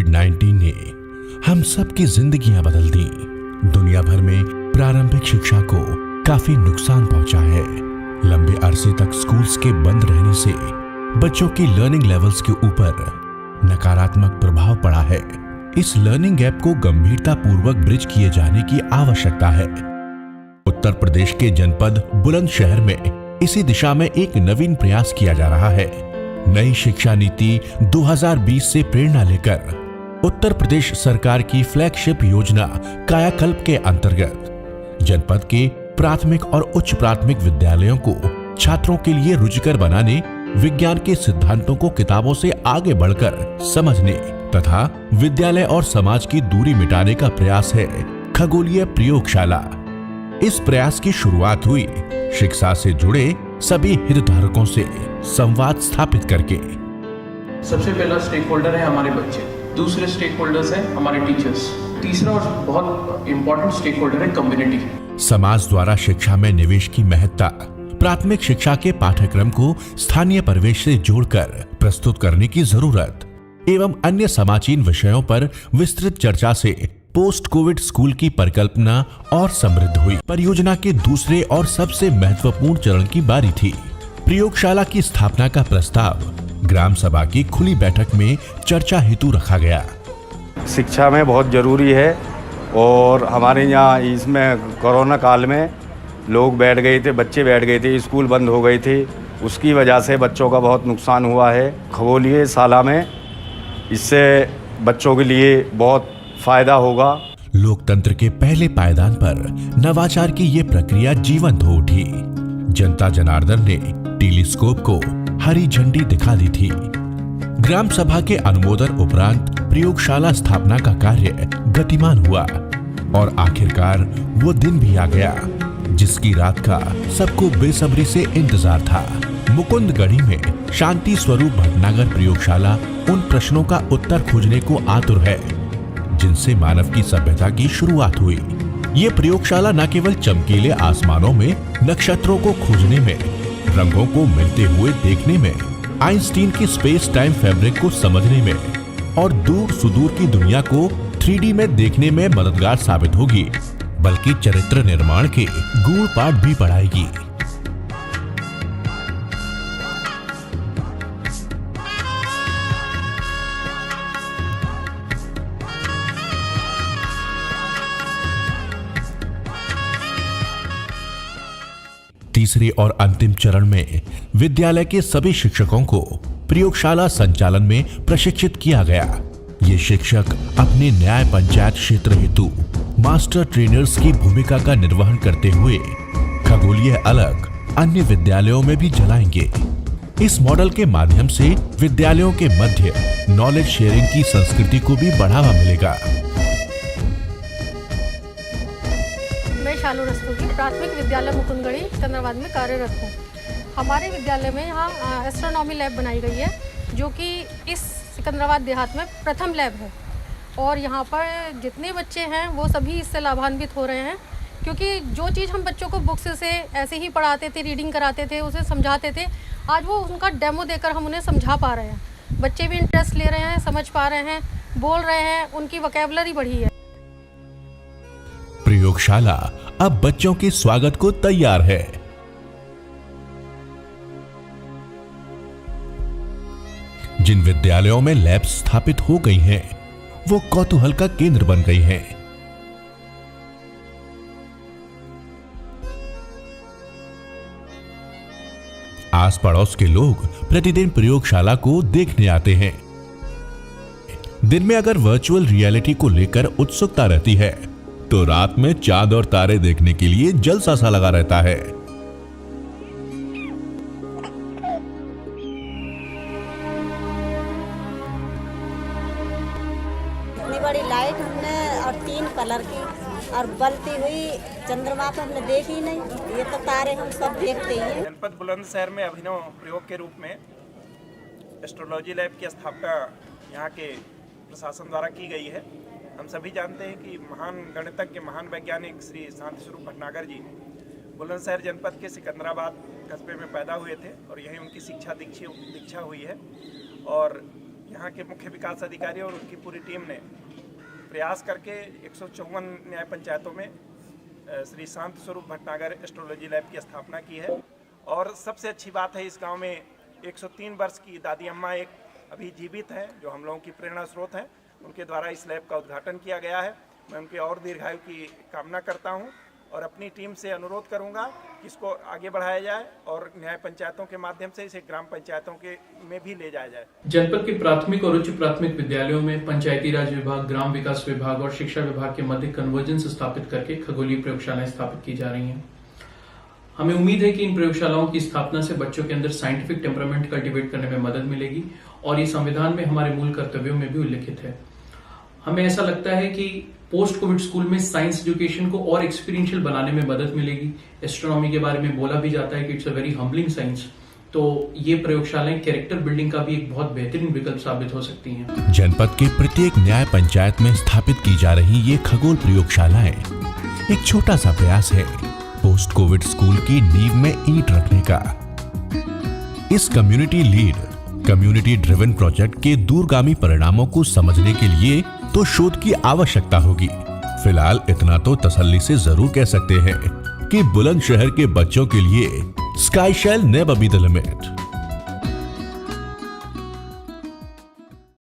कोविड-19 ने हम सब की जिंदगियां बदल दी। दुनिया भर में प्रारंभिक शिक्षा को काफी नुकसान पहुंचा है। लंबे अरसे तक स्कूल्स के बंद रहने से बच्चों की लर्निंग लेवल्स के ऊपर नकारात्मक प्रभाव पड़ा है। इस लर्निंग गैप को गंभीरता पूर्वक ब्रिज किए जाने की आवश्यकता है। उत्तर प्रदेश के जनपद बुलंदशहर में इसी दिशा में एक नवीन प्रयास किया जा रहा है। नई शिक्षा नीति 2020 से प्रेरणा लेकर उत्तर प्रदेश सरकार की फ्लैगशिप योजना कायाकल्प के अंतर्गत जनपद के प्राथमिक और उच्च प्राथमिक विद्यालयों को छात्रों के लिए रुचिकर बनाने, विज्ञान के सिद्धांतों को किताबों से आगे बढ़कर समझने तथा विद्यालय और समाज की दूरी मिटाने का प्रयास है खगोलीय प्रयोगशाला। इस प्रयास की शुरुआत हुई शिक्षा से जुड़े सभी हितधारकों से संवाद स्थापित करके। सबसे पहला स्टेक होल्डर है हमारे बच्चे, दूसरे स्टेक होल्डर्स हैं हमारे टीचर्स, तीसरा और बहुत इंपॉर्टेंट स्टेक होल्डर है कम्युनिटी। समाज द्वारा शिक्षा में निवेश की महत्ता, प्राथमिक शिक्षा के पाठ्यक्रम को स्थानीय परिवेश से जोड़कर प्रस्तुत करने की जरूरत एवं अन्य समाजीन विषयों पर विस्तृत चर्चा से पोस्ट कोविड स्कूल की परिकल्पना और समृद्ध हुई। परियोजना के दूसरे और सबसे महत्वपूर्ण चरण की बारी थी। प्रयोगशाला की स्थापना का प्रस्ताव ग्राम सभा की खुली बैठक में चर्चा हेतु रखा गया। शिक्षा में बहुत जरूरी है और हमारे यहाँ इसमें कोरोना काल में लोग बैठ गए थे, बच्चे बैठ गए थे, स्कूल बंद हो गए थे, उसकी वजह से बच्चों का बहुत नुकसान हुआ है। खगोलीय शाला में इससे बच्चों के लिए बहुत फायदा होगा। लोकतंत्र के पहले पायदान पर नवाचार की ये प्रक्रिया जीवंत हो उठी। जनता जनार्दन ने टेलीस्कोप को हरी झंडी दिखा दी थी। ग्राम सभा के अनुमोदन उपरांत प्रयोगशाला स्थापना का कार्य गतिमान हुआ और आखिरकार वो दिन भी आ गया जिसकी रात का सबको बेसब्री से इंतजार था। मुकुंदगढ़ी में शांति स्वरूप भटनागर प्रयोगशाला उन प्रश्नों का उत्तर खोजने को आतुर है जिनसे मानव की सभ्यता की शुरुआत हुई। ये प्रयोगशाला न केवल चमकीले आसमानों में नक्षत्रों को खोजने में, रंगों को मिलते हुए देखने में, आइंस्टीन की स्पेस टाइम फैब्रिक को समझने में और दूर सुदूर की दुनिया को 3D में देखने में मददगार साबित होगी, बल्कि चरित्र निर्माण के गूढ़ पाठ भी पढ़ाएगी। तीसरे और अंतिम चरण में विद्यालय के सभी शिक्षकों को प्रयोगशाला संचालन में प्रशिक्षित किया गया। ये शिक्षक अपने न्याय पंचायत क्षेत्र हेतु मास्टर ट्रेनर्स की भूमिका का निर्वहन करते हुए खगोलीय अलग अन्य विद्यालयों में भी चलाएंगे। इस मॉडल के माध्यम से विद्यालयों के मध्य नॉलेज शेयरिंग की संस्कृति को भी बढ़ावा मिलेगा। शालू रस्तोगी प्राथमिक विद्यालय मुकुंदगढ़ी सिकंदराबाद में कार्यरत हूँ। हमारे विद्यालय में यहाँ एस्ट्रोनॉमी लैब बनाई गई है जो कि इस सिकंदराबाद देहात में प्रथम लैब है और यहाँ पर जितने बच्चे हैं वो सभी इससे लाभान्वित हो रहे हैं क्योंकि जो चीज़ हम बच्चों को बुक्स से ऐसे ही पढ़ाते थे, रीडिंग कराते थे, उसे समझाते थे, आज वो उनका डेमो देकर हम उन्हें समझा पा रहे हैं। बच्चे भी इंटरेस्ट ले रहे हैं, समझ पा रहे हैं, बोल रहे हैं, उनकी वोकैबुलरी बढ़ी है। प्रयोगशाला अब बच्चों के स्वागत को तैयार है। जिन विद्यालयों में लैब स्थापित हो गई हैं, वो कौतूहल का केंद्र बन गई हैं। आस पड़ोस के लोग प्रतिदिन प्रयोगशाला को देखने आते हैं। दिन में अगर वर्चुअल रियलिटी को लेकर उत्सुकता रहती है तो रात में चांद और तारे देखने के लिए जलसा सा लगा रहता है। इतनी बड़ी लाइट हमने और 3 कलर की और बलती हुई चंद्रमा पे हमने देखी नहीं। ये तो तारे हम सब देखते ही हैं। जनपद बुलंदशहर में अभिनव प्रयोग के रूप में एस्ट्रोलॉजी लैब की स्थापना यहाँ के प्रशासन द्वारा की गई है। हम सभी जानते हैं कि महान गणितज्ञ, महान वैज्ञानिक श्री शांति स्वरूप भटनागर जी बुलंदशहर जनपद के सिकंदराबाद कस्बे में पैदा हुए थे और यहीं उनकी शिक्षा दीक्षा हुई है और यहाँ के मुख्य विकास अधिकारी और उनकी पूरी टीम ने प्रयास करके 154 न्याय पंचायतों में श्री शांत स्वरूप भटनागर एस्ट्रोलॉजी लैब की स्थापना की है। और सबसे अच्छी बात है, इस गांव में 103 वर्ष की दादी अम्मा एक अभी जीवित हैं, जो हम लोगों की प्रेरणा स्रोत हैं। उनके द्वारा इस लैब का उद्घाटन किया गया है। मैं उनके और दीर्घायु की कामना करता हूं और अपनी टीम से अनुरोध करूंगा कि इसको आगे बढ़ाया जाए और न्याय पंचायतों के माध्यम से इसे ग्राम पंचायतों के में भी ले जाया जाए। जनपद के प्राथमिक और उच्च प्राथमिक विद्यालयों में पंचायती राज विभाग, ग्राम विकास विभाग और शिक्षा विभाग के मध्य कन्वर्जेंस स्थापित करके खगोलीय प्रयोगशालाएं स्थापित की जा रही हैं। हमें उम्मीद है कि इन प्रयोगशालाओं की स्थापना से बच्चों के अंदर साइंटिफिक टेम्परामेंट कल्टीवेट करने में मदद मिलेगी और ये संविधान में हमारे मूल कर्तव्यों में भी उल्लिखित है। हमें ऐसा लगता है कि पोस्ट कोविड स्कूल में साइंस एजुकेशन को और एक्सपीरियंशियल बनाने में मदद मिलेगी। एस्ट्रोनॉमी के बारे में बोला भी जाता है कि it's a very humbling science, तो ये प्रयोगशालाएं कैरेक्टर बिल्डिंग का भी एक बहुत बेहतरीन विकल्प साबित हो सकती हैं। जनपद के प्रत्येक न्याय पंचायत में स्थापित की जा रही ये खगोल प्रयोगशालाएं एक छोटा सा प्रयास है पोस्ट कोविड स्कूल की नींव में ईंट रखने का। इस कम्युनिटी ड्रिवन प्रोजेक्ट के दूरगामी परिणामों को समझने के लिए तो शोध की आवश्यकता होगी। फिलहाल इतना तो तसल्ली से जरूर कह सकते हैं कि बुलंदशहर के बच्चों के लिए sky shell never be the limit.